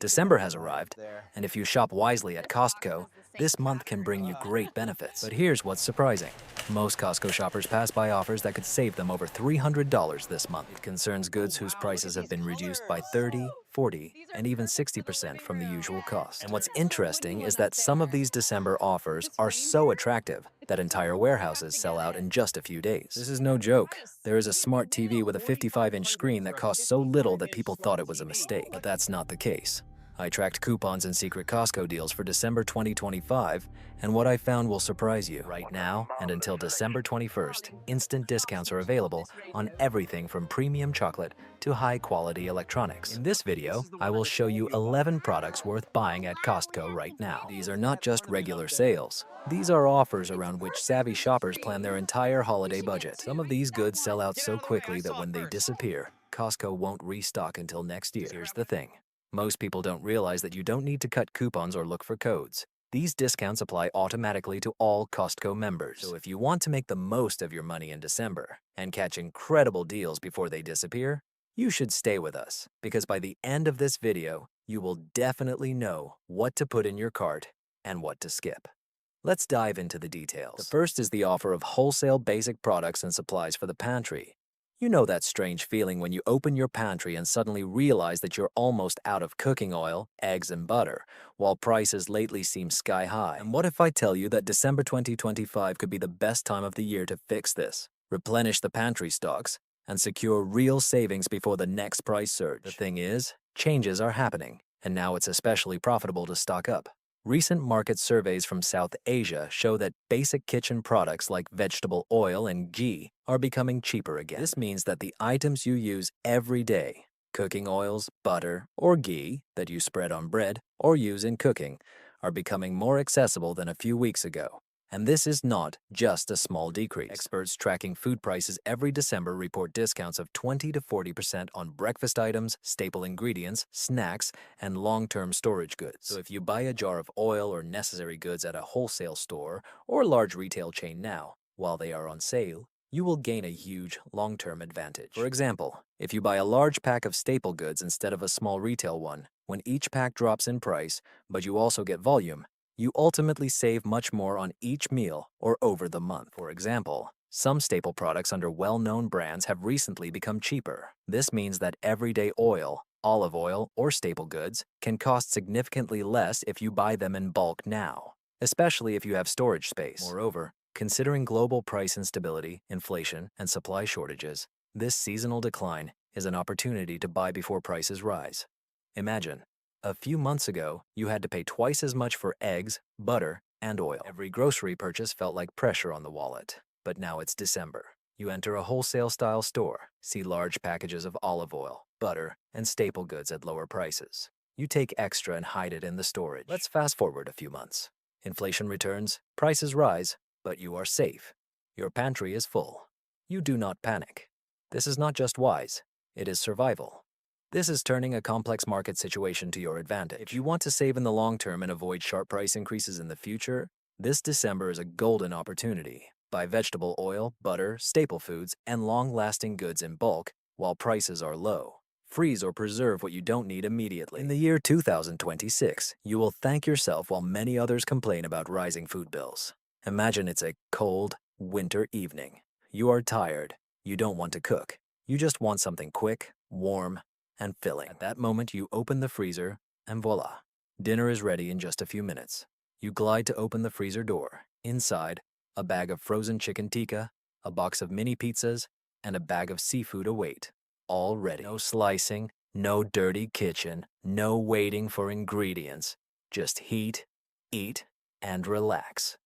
December has arrived, and if you shop wisely at Costco, this month can bring you great benefits. But here's what's surprising. Most Costco shoppers pass by offers that could save them over $300 this month. It concerns goods whose prices have been reduced by 30, 40, and even 60% from the usual cost. And what's interesting is that some of these December offers are so attractive that entire warehouses sell out in just a few days. This is no joke. There is a smart TV with a 55-inch screen that costs so little that people thought it was a mistake. But that's not the case. I tracked coupons and secret Costco deals for December 2025, and what I found will surprise you. Right now, and until December 21st, instant discounts are available on everything from premium chocolate to high-quality electronics. In this video, I will show you 11 products worth buying at Costco right now. These are not just regular sales. These are offers around which savvy shoppers plan their entire holiday budget. Some of these goods sell out so quickly that when they disappear, Costco won't restock until next year. Here's the thing. Most people don't realize that you don't need to cut coupons or look for codes. These discounts apply automatically to all Costco members. So if you want to make the most of your money in December and catch incredible deals before they disappear, you should stay with us, because by the end of this video, you will definitely know what to put in your cart and what to skip. Let's dive into the details. The first is the offer of wholesale basic products and supplies for the pantry. You know that strange feeling when you open your pantry and suddenly realize that you're almost out of cooking oil, eggs, and butter, while prices lately seem sky high. And what if I tell you that December 2025 could be the best time of the year to fix this? Replenish the pantry stocks and secure real savings before the next price surge. The thing is, changes are happening, and now it's especially profitable to stock up. Recent market surveys from South Asia show that basic kitchen products like vegetable oil and ghee are becoming cheaper again. This means that the items you use every day, cooking oils, butter, or ghee that you spread on bread or use in cooking, are becoming more accessible than a few weeks ago. And this is not just a small decrease. Experts tracking food prices every December report discounts of 20 to 40% on breakfast items, staple ingredients, snacks, and long-term storage goods. So if you buy a jar of oil or necessary goods at a wholesale store or large retail chain now, while they are on sale, you will gain a huge long-term advantage. For example, if you buy a large pack of staple goods instead of a small retail one, when each pack drops in price, but you also get volume, you ultimately save much more on each meal or over the month. For example, some staple products under well-known brands have recently become cheaper. This means that everyday oil, olive oil, or staple goods can cost significantly less if you buy them in bulk now, especially if you have storage space. Moreover, considering global price instability, inflation, and supply shortages, this seasonal decline is an opportunity to buy before prices rise. Imagine, a few months ago, you had to pay twice as much for eggs, butter, and oil. Every grocery purchase felt like pressure on the wallet. But now it's December. You enter a wholesale-style store, see large packages of olive oil, butter, and staple goods at lower prices. You take extra and hide it in the storage. Let's fast forward a few months. Inflation returns, prices rise, but you are safe. Your pantry is full. You do not panic. This is not just wise, it is survival. This is turning a complex market situation to your advantage. If you want to save in the long term and avoid sharp price increases in the future, this December is a golden opportunity. Buy vegetable oil, butter, staple foods, and long-lasting goods in bulk while prices are low. Freeze or preserve what you don't need immediately. In the year 2026, you will thank yourself while many others complain about rising food bills. Imagine it's a cold, winter evening. You are tired. You don't want to cook. You just want something quick, warm, and filling. At that moment, you open the freezer, and voila, dinner is ready in just a few minutes. You glide to open the freezer door. Inside, a bag of frozen chicken tikka, a box of mini pizzas, and a bag of seafood await, all ready. No slicing, no dirty kitchen, no waiting for ingredients. Just heat, eat, and relax.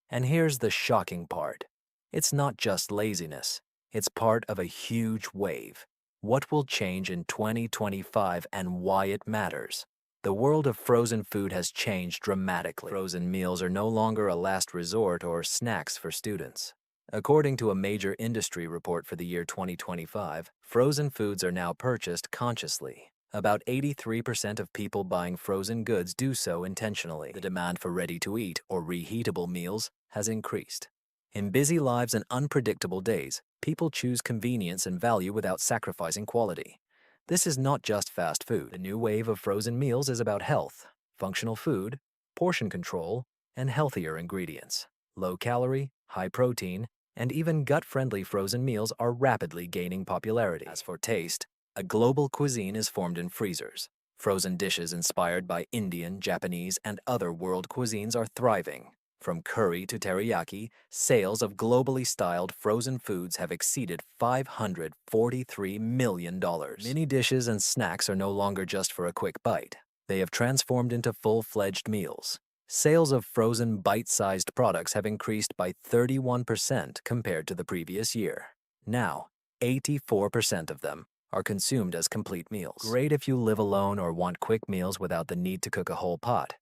And here's the shocking part. It's not just laziness. It's part of a huge wave. What will change in 2025 and why it matters? The world of frozen food has changed dramatically. Frozen meals are no longer a last resort or snacks for students. According to a major industry report for the year 2025, frozen foods are now purchased consciously. About 83% of people buying frozen goods do so intentionally. The demand for ready-to-eat or reheatable meals has increased. In busy lives and unpredictable days, people choose convenience and value without sacrificing quality. This is not just fast food. The new wave of frozen meals is about health, functional food, portion control, and healthier ingredients. Low-calorie, high-protein, and even gut-friendly frozen meals are rapidly gaining popularity. As for taste, a global cuisine is formed in freezers. Frozen dishes inspired by Indian, Japanese, and other world cuisines are thriving. From curry to teriyaki, sales of globally styled frozen foods have exceeded $543 million. Mini dishes and snacks are no longer just for a quick bite. They have transformed into full-fledged meals. Sales of frozen bite-sized products have increased by 31% compared to the previous year. Now, 84% of them are consumed as complete meals. Great if you live alone or want quick meals without the need to cook a whole pot.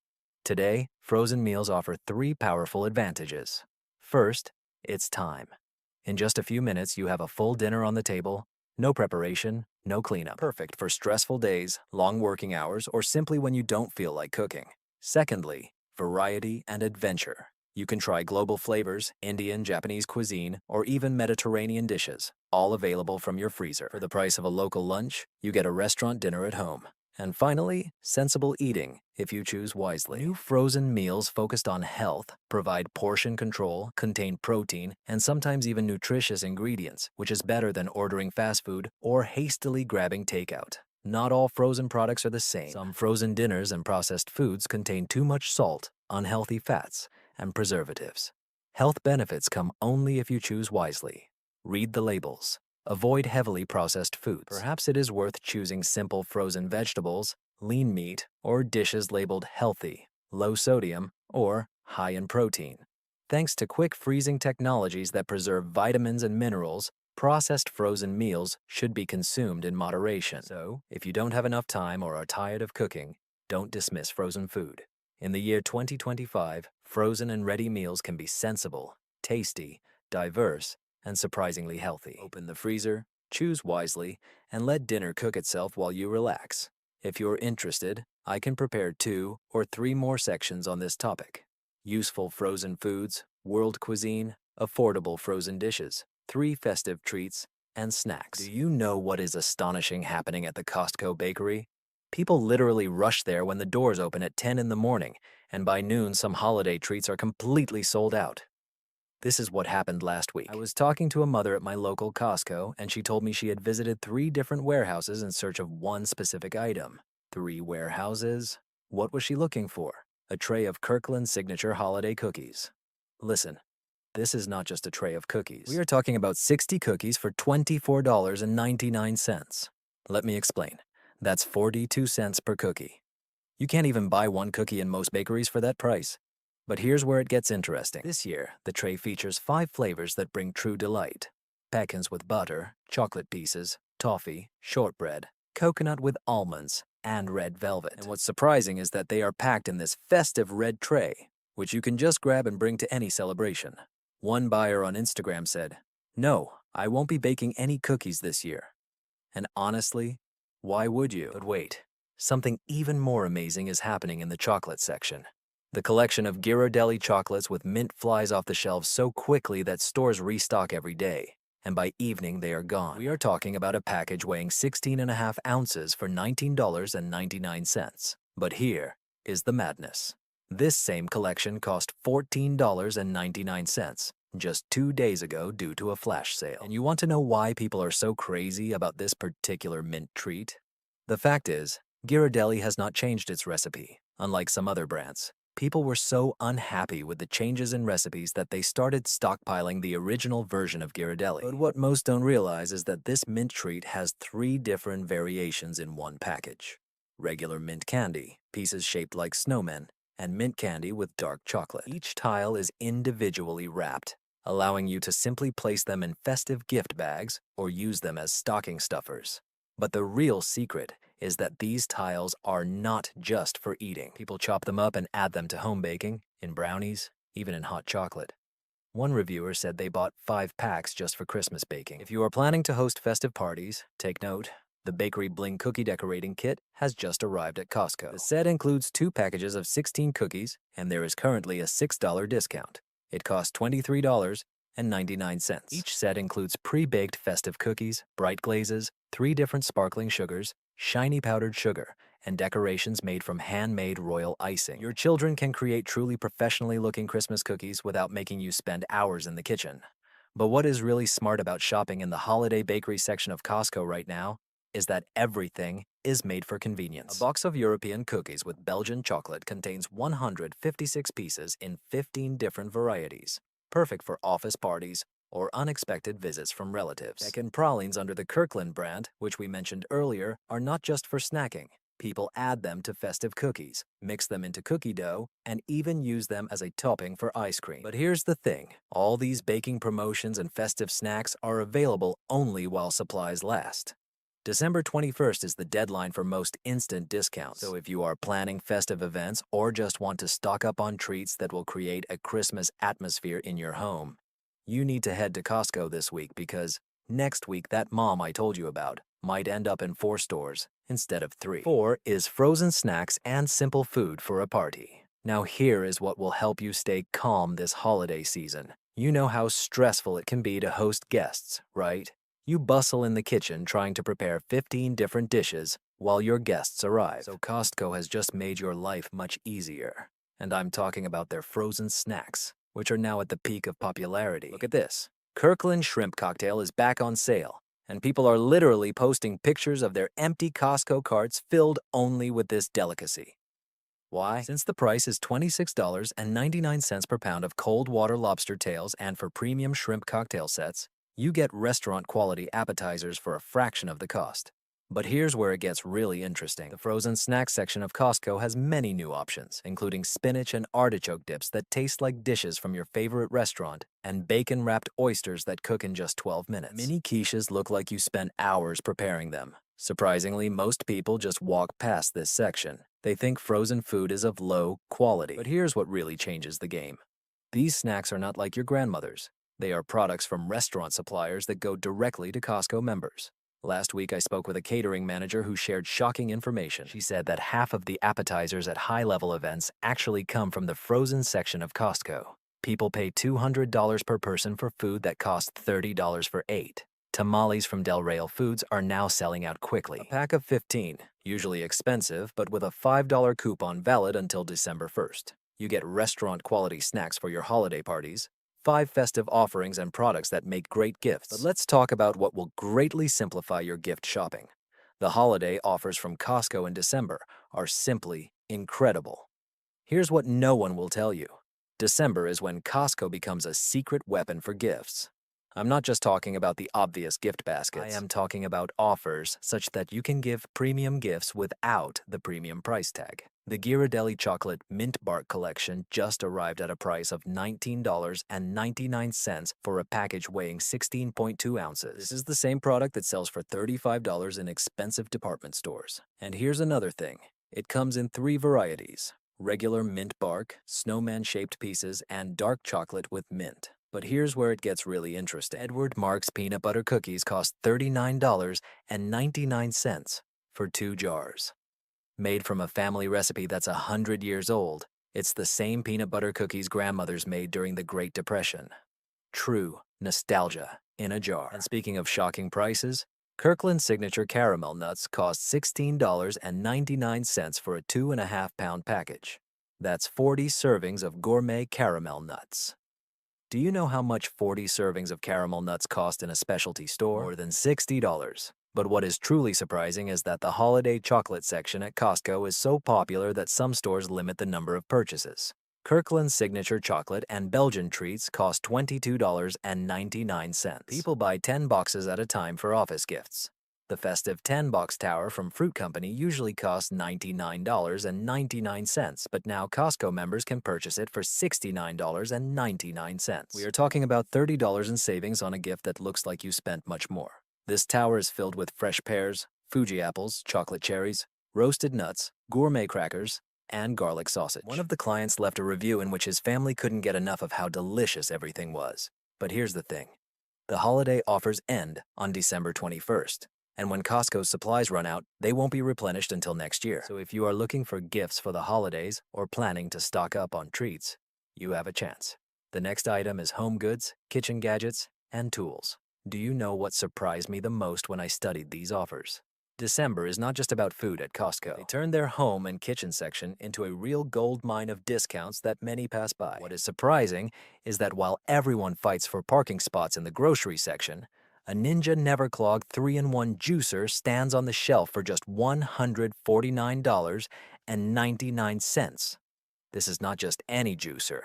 Today, frozen meals offer 3 powerful advantages. First, it's time. In just a few minutes, you have a full dinner on the table, no preparation, no cleanup. Perfect for stressful days, long working hours, or simply when you don't feel like cooking. Secondly, variety and adventure. You can try global flavors, Indian, Japanese cuisine, or even Mediterranean dishes, all available from your freezer. For the price of a local lunch, you get a restaurant dinner at home. And finally, sensible eating, if you choose wisely. New frozen meals focused on health provide portion control, contain protein, and sometimes even nutritious ingredients, which is better than ordering fast food or hastily grabbing takeout. Not all frozen products are the same. Some frozen dinners and processed foods contain too much salt, unhealthy fats, and preservatives. Health benefits come only if you choose wisely. Read the labels. Avoid heavily processed foods. Perhaps it is worth choosing simple frozen vegetables, lean meat, or dishes labeled healthy, low sodium, or high in protein. Thanks to quick freezing technologies that preserve vitamins and minerals, processed frozen meals should be consumed in moderation. So, if you don't have enough time or are tired of cooking, don't dismiss frozen food. In the year 2025, frozen and ready meals can be sensible, tasty, diverse, and surprisingly healthy. Open the freezer, choose wisely, and let dinner cook itself while you relax. If you're interested, I can prepare 2 or 3 more sections on this topic. Useful frozen foods, world cuisine, affordable frozen dishes, 3 festive treats, and snacks. Do you know what is astonishing happening at the Costco bakery? People literally rush there when the doors open at 10 in the morning, and by noon some holiday treats are completely sold out. This is what happened last week. I was talking to a mother at my local Costco, and she told me she had visited 3 different warehouses in search of one specific item. 3 warehouses? What was she looking for? A tray of Kirkland signature holiday cookies. Listen, this is not just a tray of cookies. We are talking about 60 cookies for $24.99. Let me explain. That's 42 cents per cookie. You can't even buy 1 cookie in most bakeries for that price. But here's where it gets interesting. This year, the tray features 5 flavors that bring true delight. Pecans with butter, chocolate pieces, toffee, shortbread, coconut with almonds, and red velvet. And what's surprising is that they are packed in this festive red tray, which you can just grab and bring to any celebration. One buyer on Instagram said, "No, I won't be baking any cookies this year." And honestly, why would you? But wait, something even more amazing is happening in the chocolate section. The collection of Ghirardelli chocolates with mint flies off the shelves so quickly that stores restock every day, and by evening they are gone. We are talking about a package weighing 16.5 ounces for $19.99. But here is the madness. This same collection cost $14.99 just 2 days ago due to a flash sale. And you want to know why people are so crazy about this particular mint treat? The fact is, Ghirardelli has not changed its recipe, unlike some other brands. People were so unhappy with the changes in recipes that they started stockpiling the original version of Ghirardelli. But what most don't realize is that this mint treat has 3 different variations in one package. Regular mint candy, pieces shaped like snowmen, and mint candy with dark chocolate. Each tile is individually wrapped, allowing you to simply place them in festive gift bags or use them as stocking stuffers. But the real secret is that these tiles are not just for eating. People chop them up and add them to home baking, in brownies, even in hot chocolate. One reviewer said they bought 5 packs just for Christmas baking. If you are planning to host festive parties, take note, the Bakery Bling Cookie Decorating Kit has just arrived at Costco. The set includes 2 packages of 16 cookies, and there is currently a $6 discount. It costs $23.99. Each set includes pre-baked festive cookies, bright glazes, 3 different sparkling sugars, shiny powdered sugar, and decorations made from handmade royal icing. Your children can create truly professionally looking Christmas cookies without making you spend hours in the kitchen. But what is really smart about shopping in the holiday bakery section of Costco right now is that everything is made for convenience. A box of European cookies with Belgian chocolate contains 156 pieces in 15 different varieties, perfect for office parties or unexpected visits from relatives. Pecan pralines under the Kirkland brand, which we mentioned earlier, are not just for snacking. People add them to festive cookies, mix them into cookie dough, and even use them as a topping for ice cream. But here's the thing, all these baking promotions and festive snacks are available only while supplies last. December 21st is the deadline for most instant discounts, so if you are planning festive events or just want to stock up on treats that will create a Christmas atmosphere in your home, you need to head to Costco this week because next week that mom I told you about might end up in 4 stores instead of 3. 4 is frozen snacks and simple food for a party. Now here is what will help you stay calm this holiday season. You know how stressful it can be to host guests, right? You bustle in the kitchen trying to prepare 15 different dishes while your guests arrive. So Costco has just made your life much easier. And I'm talking about their frozen snacks, which are now at the peak of popularity. Look at this. Kirkland Shrimp Cocktail is back on sale, and people are literally posting pictures of their empty Costco carts filled only with this delicacy. Why? Since the price is $26.99 per pound of cold water lobster tails, and for premium shrimp cocktail sets, you get restaurant-quality appetizers for a fraction of the cost. But here's where it gets really interesting. The frozen snack section of Costco has many new options, including spinach and artichoke dips that taste like dishes from your favorite restaurant, and bacon-wrapped oysters that cook in just 12 minutes. Mini quiches look like you spent hours preparing them. Surprisingly, most people just walk past this section. They think frozen food is of low quality. But here's what really changes the game. These snacks are not like your grandmother's. They are products from restaurant suppliers that go directly to Costco members. Last week, I spoke with a catering manager who shared shocking information. She said that half of the appetizers at high-level events actually come from the frozen section of Costco. People pay $200 per person for food that costs $30 for 8. Tamales from Del Real Foods are now selling out quickly. A pack of 15, usually expensive, but with a $5 coupon valid until December 1st. You get restaurant-quality snacks for your holiday parties, 5 festive offerings and products that make great gifts. But let's talk about what will greatly simplify your gift shopping. The holiday offers from Costco in December are simply incredible. Here's what no one will tell you. December is when Costco becomes a secret weapon for gifts. I'm not just talking about the obvious gift baskets. I am talking about offers such that you can give premium gifts without the premium price tag. The Ghirardelli Chocolate Mint Bark Collection just arrived at a price of $19.99 for a package weighing 16.2 ounces. This is the same product that sells for $35 in expensive department stores. And here's another thing. It comes in 3 varieties: regular mint bark, snowman-shaped pieces, and dark chocolate with mint. But here's where it gets really interesting. Edward Mark's peanut butter cookies cost $39.99 for 2 jars. Made from a family recipe that's 100 years old, it's the same peanut butter cookies grandmothers made during the Great Depression. True nostalgia in a jar. And speaking of shocking prices, Kirkland Signature Caramel Nuts cost $16.99 for a 2.5-pound package. That's 40 servings of gourmet caramel nuts. Do you know how much 40 servings of caramel nuts cost in a specialty store? More than $60. But what is truly surprising is that the holiday chocolate section at Costco is so popular that some stores limit the number of purchases. Kirkland's Signature Chocolate and Belgian treats cost $22.99. People buy 10 boxes at a time for office gifts. The festive 10-box tower from Fruit Company usually costs $99.99, but now Costco members can purchase it for $69.99. We are talking about $30 in savings on a gift that looks like you spent much more. This tower is filled with fresh pears, Fuji apples, chocolate cherries, roasted nuts, gourmet crackers, and garlic sausage. One of the clients left a review in which his family couldn't get enough of how delicious everything was. But here's the thing. The holiday offers end on December 21st. And when Costco's supplies run out, they won't be replenished until next year. So if you are looking for gifts for the holidays or planning to stock up on treats, you have a chance. The next item is home goods, kitchen gadgets, and tools. Do you know what surprised me the most when I studied these offers? December is not just about food at Costco. They turned their home and kitchen section into a real gold mine of discounts that many pass by. What is surprising is that while everyone fights for parking spots in the grocery section, a Ninja Never Clog 3-in-1 juicer stands on the shelf for just $149.99. This is not just any juicer.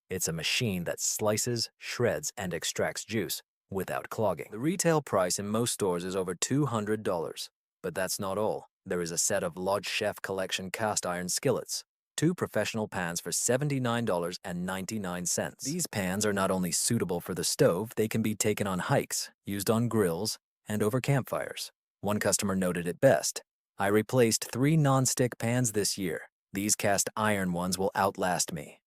It's a machine that slices, shreds, and extracts juice without clogging. The retail price in most stores is over $200. But that's not all. There is a set of Lodge Chef Collection cast iron skillets, 2 professional pans for $79.99. These pans are not only suitable for the stove, they can be taken on hikes, used on grills, and over campfires. One customer noted it best: "I replaced 3 non-stick pans this year. These cast iron ones will outlast me."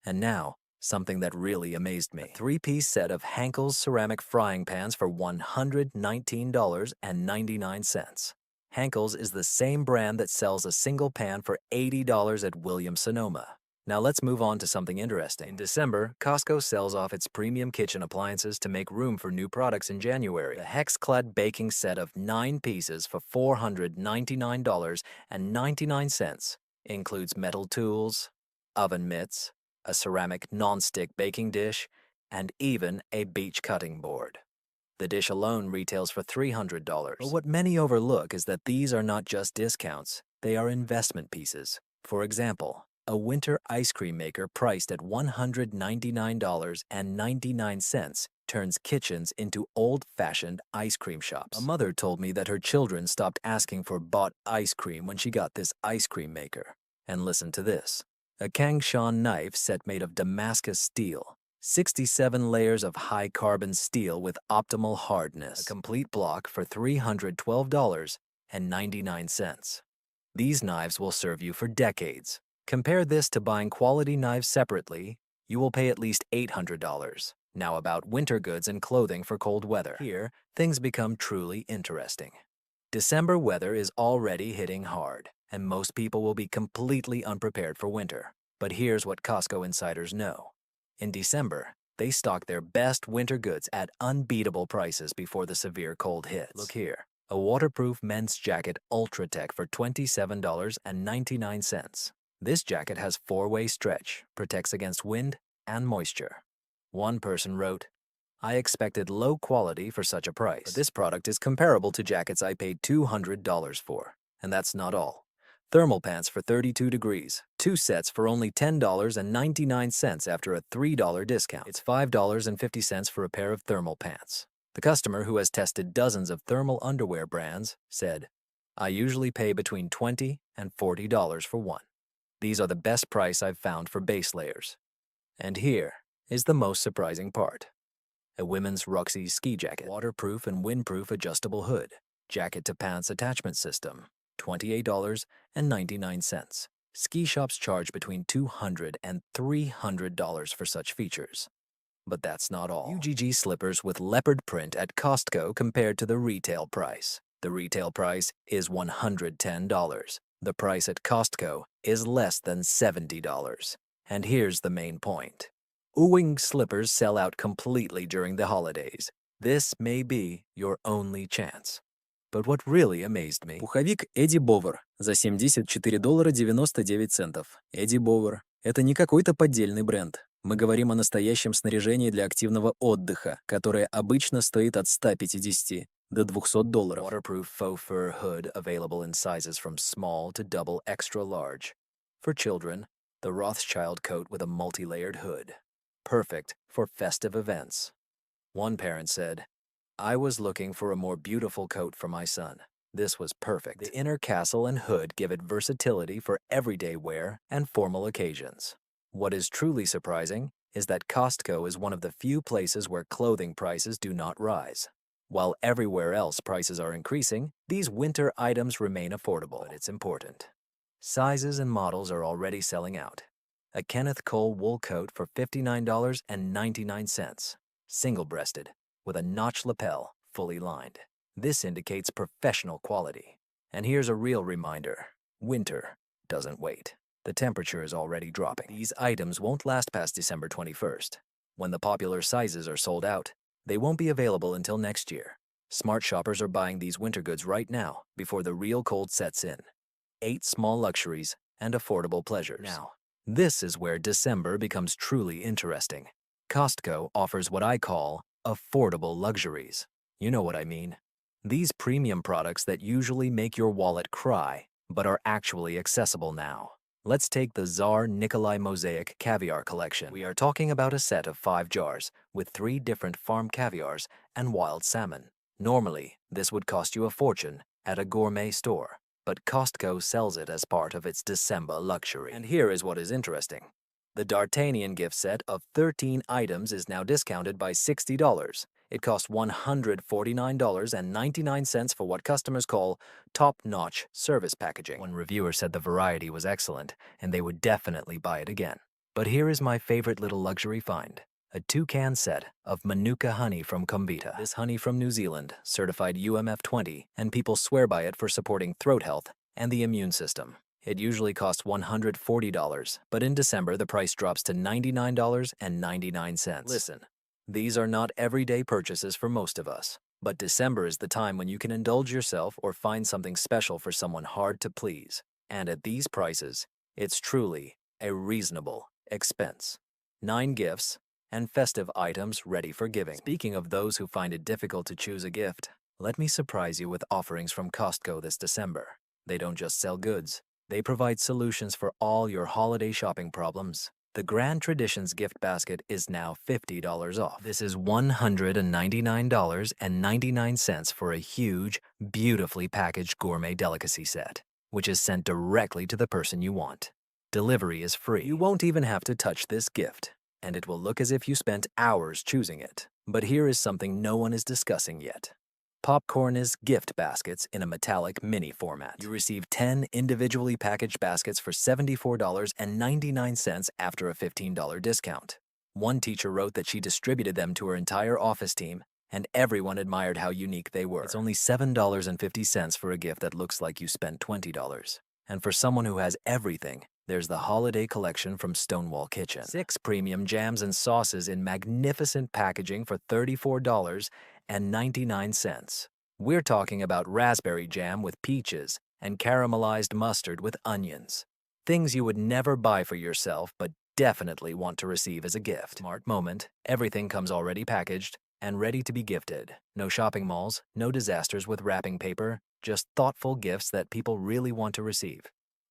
And now, something that really amazed me: a 3-piece set of Henkel's ceramic frying pans for $119.99. Henkel's is the same brand that sells a single pan for $80 at Williams-Sonoma. Now let's move on to something interesting. In December, Costco sells off its premium kitchen appliances to make room for new products in January. The Hex-Clad baking set of 9 pieces for $499.99 includes metal tools, oven mitts, a ceramic non-stick baking dish, and even a beach cutting board. The dish alone retails for $300. But what many overlook is that these are not just discounts, they are investment pieces. For example, a winter ice cream maker priced at $199.99 turns kitchens into old-fashioned ice cream shops. A mother told me that her children stopped asking for bought ice cream when she got this ice cream maker. And listen to this: a Kangshan knife set made of Damascus steel, 67 layers of high-carbon steel with optimal hardness, a complete block for $312.99. These knives will serve you for decades. Compare this to buying quality knives separately, you will pay at least $800. Now about winter goods and clothing for cold weather. Here, things become truly interesting. December weather is already hitting hard, and most people will be completely unprepared for winter. But here's what Costco insiders know. In December, they stock their best winter goods at unbeatable prices before the severe cold hits. Look here: a waterproof men's jacket Ultra Tech for $27.99. This jacket has 4-way stretch, protects against wind and moisture. One person wrote, "I expected low quality for such a price, but this product is comparable to jackets I paid $200 for." And that's not all. Thermal pants for 32 degrees, 2 sets for only $10.99 after a $3 discount. It's $5.50 for a pair of thermal pants. The customer, who has tested dozens of thermal underwear brands, said, "I usually pay between $20 and $40 for one. These are the best price I've found for base layers." And here is the most surprising part: a women's Roxy ski jacket, waterproof and windproof adjustable hood, jacket to pants attachment system, $28.99. Ski shops charge between $200 and $300 for such features. But that's not all. UGG slippers with leopard print at Costco compared to the retail price. The retail price is $110. The price at Costco is less than $70. And here's the main point: Ewing slippers sell out completely during the holidays. This may be your only chance. But what really amazed me... Пуховик Эдди Бовер за $74.99. Эдди Бовер – это не какой-то поддельный бренд. Мы говорим о настоящем снаряжении для активного отдыха, которое обычно стоит от $150 до $200. Waterproof faux fur hood available in sizes from small to double extra large. For children, the Rothschild coat with a multi-layered hood. Perfect for festive events. One parent said, "I was looking for a more beautiful coat for my son. This was perfect." The inner castle and hood give it versatility for everyday wear and formal occasions. What is truly surprising is that Costco is one of the few places where clothing prices do not rise. While everywhere else prices are increasing, these winter items remain affordable. But it's important: sizes and models are already selling out. A Kenneth Cole wool coat for $59.99, single-breasted, with a notch lapel, fully lined. This indicates professional quality. And here's a real reminder: winter doesn't wait. The temperature is already dropping. These items won't last past December 21st. When the popular sizes are sold out, They won't be available until next year. Smart shoppers are buying these winter goods right now before the real cold sets in. 8 small luxuries and affordable pleasures. Now, this is where December becomes truly interesting. Costco offers what I call affordable luxuries. You know what I mean. These premium products that usually make your wallet cry, but are actually accessible now. Let's take the Tsar Nikolai Mosaic Caviar Collection. We are talking about a set of 5 jars with 3 different farm caviars and wild salmon. Normally, this would cost you a fortune at a gourmet store, but Costco sells it as part of its December luxury. And here is what is interesting. The D'Artagnan gift set of 13 items is now discounted by $60. It costs $149.99 for what customers call top-notch service packaging. One reviewer said the variety was excellent, and they would definitely buy it again. But here is my favorite little luxury find. A 2-can set of Manuka honey from Comvita. This honey from New Zealand, certified UMF 20, and people swear by it for supporting throat health and the immune system. It usually costs $140, but in December the price drops to $99.99. Listen, these are not everyday purchases for most of us, but December is the time when you can indulge yourself or find something special for someone hard to please. And at these prices, it's truly a reasonable expense. 9 gifts and festive items ready for giving. Speaking of those who find it difficult to choose a gift, let me surprise you with offerings from Costco this December. They don't just sell goods. They provide solutions for all your holiday shopping problems. The Grand Traditions gift basket is now $50 off. This is $199.99 for a huge, beautifully packaged gourmet delicacy set, which is sent directly to the person you want. Delivery is free. You won't even have to touch this gift, and it will look as if you spent hours choosing it. But here is something no one is discussing yet. Popcorn is gift baskets in a metallic mini format. You receive 10 individually packaged baskets for $74.99 after a $15 discount. One teacher wrote that she distributed them to her entire office team, and everyone admired how unique they were. It's only $7.50 for a gift that looks like you spent $20. And for someone who has everything, there's the holiday collection from Stonewall Kitchen. 6 premium jams and sauces in magnificent packaging for $34.99. We're talking about raspberry jam with peaches and caramelized mustard with onions. Things you would never buy for yourself, but definitely want to receive as a gift. Smart moment, everything comes already packaged and ready to be gifted. No shopping malls, no disasters with wrapping paper, just thoughtful gifts that people really want to receive.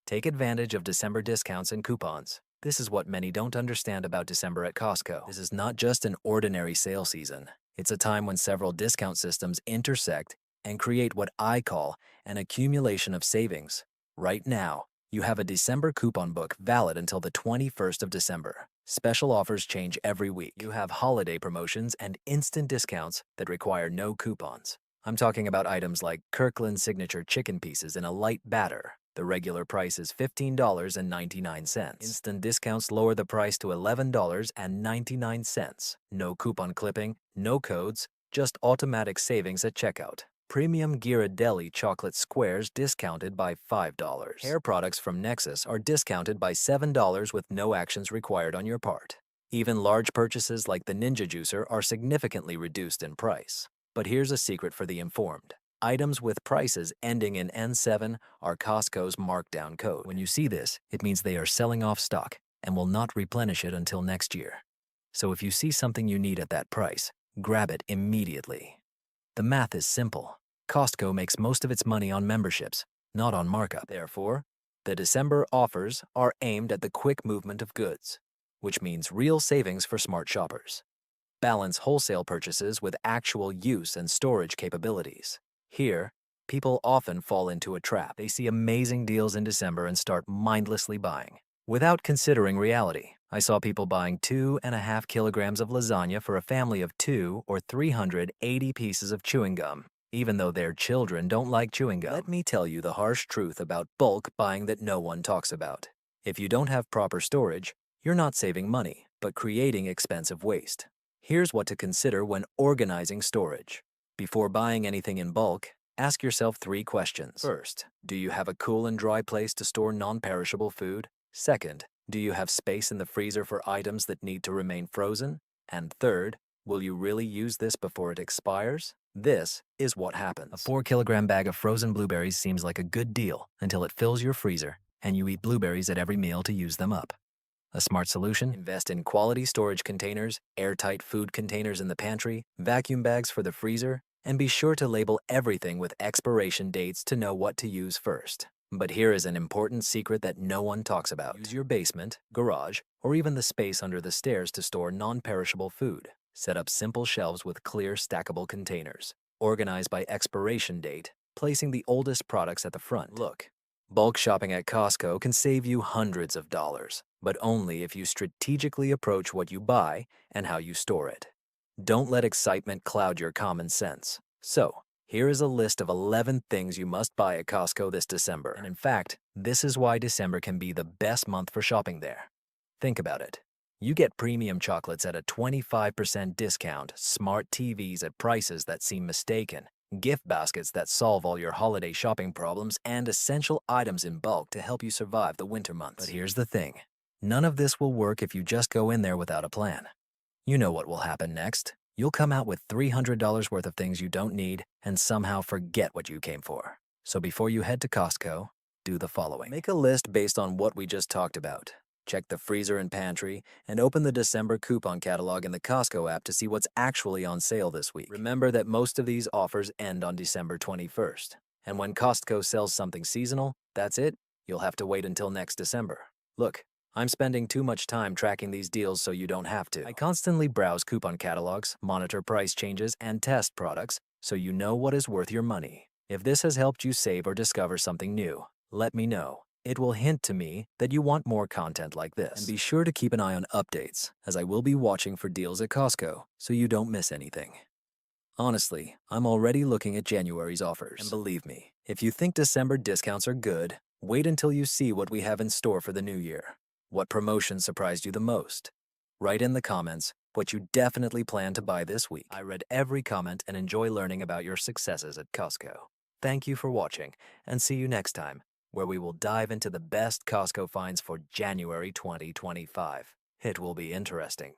Take advantage of December discounts and coupons. This is what many don't understand about December at Costco. This is not just an ordinary sale season. It's a time when several discount systems intersect and create what I call an accumulation of savings. Right now, you have a December coupon book valid until the 21st of December. Special offers change every week. You have holiday promotions and instant discounts that require no coupons. I'm talking about items like Kirkland Signature chicken pieces in a light batter. The regular price is $15.99. Instant discounts lower the price to $11.99. No coupon clipping, no codes, just automatic savings at checkout. Premium Ghirardelli chocolate squares discounted by $5. Hair products from Nexus are discounted by $7 with no actions required on your part. Even large purchases like the Ninja Juicer are significantly reduced in price. But here's a secret for the informed. Items with prices ending in N7 are Costco's markdown code. When you see this, it means they are selling off stock and will not replenish it until next year. So if you see something you need at that price, grab it immediately. The math is simple. Costco makes most of its money on memberships, not on markup. Therefore, the December offers are aimed at the quick movement of goods, which means real savings for smart shoppers. Balance wholesale purchases with actual use and storage capabilities. Here, people often fall into a trap. They see amazing deals in December and start mindlessly buying. Without considering reality, I saw people buying 2.5 kilograms of lasagna for a family of 2 or 380 pieces of chewing gum, even though their children don't like chewing gum. Let me tell you the harsh truth about bulk buying that no one talks about. If you don't have proper storage, you're not saving money, but creating expensive waste. Here's what to consider when organizing storage. Before buying anything in bulk, ask yourself 3 questions. First, do you have a cool and dry place to store non-perishable food? Second, do you have space in the freezer for items that need to remain frozen? And third, Will you really use this before it expires? This is what happens. A 4-kilogram bag of frozen blueberries seems like a good deal until it fills your freezer and you eat blueberries at every meal to use them up. A smart solution? Invest in quality storage containers, airtight food containers in the pantry, vacuum bags for the freezer, and be sure to label everything with expiration dates to know what to use first. But here is an important secret that no one talks about. Use your basement, garage, or even the space under the stairs to store non-perishable food. Set up simple shelves with clear stackable containers. Organize by expiration date, placing the oldest products at the front. Look, bulk shopping at Costco can save you hundreds of dollars, but only if you strategically approach what you buy and how you store it. Don't let excitement cloud your common sense. So, here is a list of 11 things you must buy at Costco this December. And in fact, this is why December can be the best month for shopping there. Think about it. You get premium chocolates at a 25% discount, smart TVs at prices that seem mistaken, gift baskets that solve all your holiday shopping problems, and essential items in bulk to help you survive the winter months. But here's the thing. None of this will work if you just go in there without a plan. You know what will happen next. You'll come out with $300 worth of things you don't need and somehow forget what you came for. So before you head to Costco, do the following. Make a list based on what we just talked about. Check the freezer and pantry, and open the December coupon catalog in the Costco app to see what's actually on sale this week. Remember that most of these offers end on December 21st. And when Costco sells something seasonal, that's it. You'll have to wait until next December. Look, I'm spending too much time tracking these deals so you don't have to. I constantly browse coupon catalogs, monitor price changes, and test products so you know what is worth your money. If this has helped you save or discover something new, let me know. It will hint to me that you want more content like this. And be sure to keep an eye on updates, as I will be watching for deals at Costco so you don't miss anything. Honestly, I'm already looking at January's offers. And believe me, if you think December discounts are good, wait until you see what we have in store for the new year. What promotion surprised you the most? Write in the comments what you definitely plan to buy this week. I read every comment and enjoy learning about your successes at Costco. Thank you for watching, and see you next time, where we will dive into the best Costco finds for January 2025. It will be interesting.